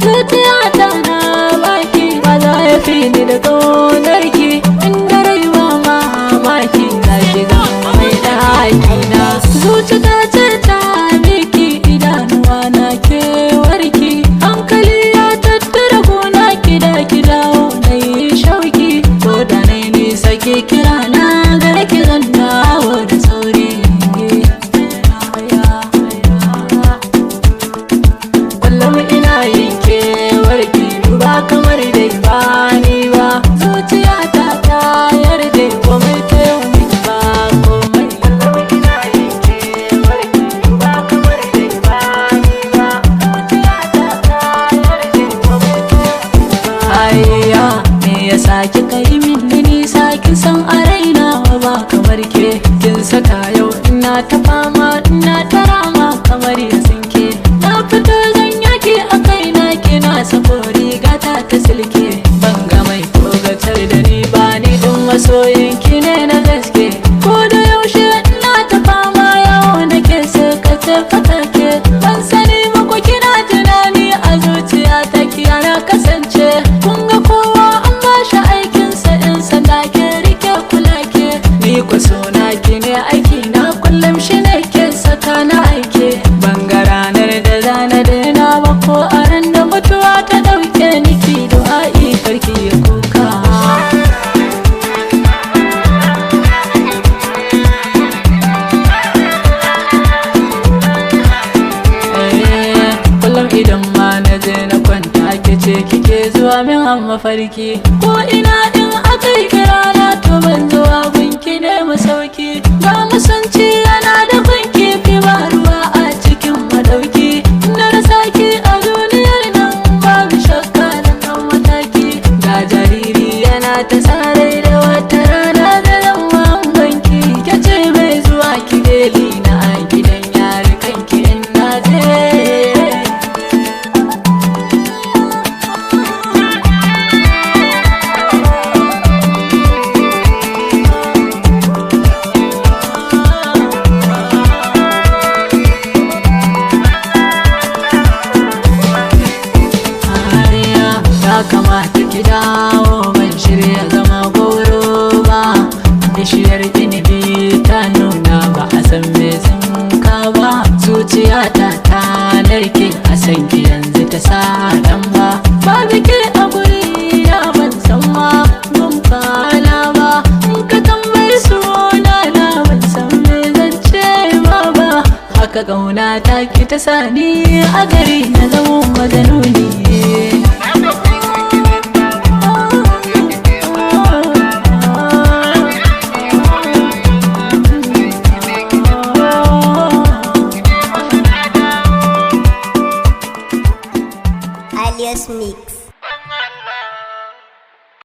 Zuciyata na baki ba za ya fi ni da ƙaunarki, inda rayuwa mamaki na shiga mai da haƙina. Zuciya ce ta miki, idanuwa na kewarki, hankali ya tattara gona kida dawo na yi shauki. Ko da na yi nisa ke kira na gare ki zan dawo da sauri. Kullum ina yin kewarki ba kamar dai ba ni ba. Zuciyata ta yarda komai ta yau miki ba komai. Kullum ina yin kewarki ba kamar dai ba ni ba. Zuciyata ta yarda komai ta yau miki ba. Ayya me yasa kika yi min nisa, kin san a raina ba kamar ke. Kin saka yau ina ta fama ina ta rama kamar ya sinke. Na fito zan yaki a kaina kina sako rigata ta silke. Ban ga mai kogatar da ni ba ni din masoyinki ne na gaske. Ko da yaushe ina ta fama yawo nake sakace fatake. Ban sani muku kina tunani a zuciya ta kiyana kasance. Kun ga kowa an bashi aikinsa in sanda ke rike kula ke. Ni ku sona ki ne aiki na kullum shi ne ke saka na aike. Ban ga ranar da zana daina ba ko a ran da mutuwa ta ɗauke ni ki du'a'i karki ya kuka. Kullum idan ma na je na kwanta ke ce kike zuwa min a mafarki. Ko ina in aka yi kirana to ban zuwa gunki ne masauki. Ga musanci yana da gunki fi ba ruwa a cikin madauki. Na rasa ki a duniyar nan babu shakka da kan mataki. Ga jariri yana ta sarai da wata rana da yamma banki. Ke ce mai zuwa ki deli na a gidan yari kanki in na je. Ya kamata ki dawo ban shirya zama goro ba. Bishiyar inibi ta nuna ba a san me tsinka ba. Zuciyata ta narke a san ki yanzu ta sa dan ba. Babu ke a guri ya ban san ma mun kwana ba. In ka tambayi suna na ban san me zan ce ba. Haka ƙauna ta ki ta sani a gari na zama maganuni. Alias Mix.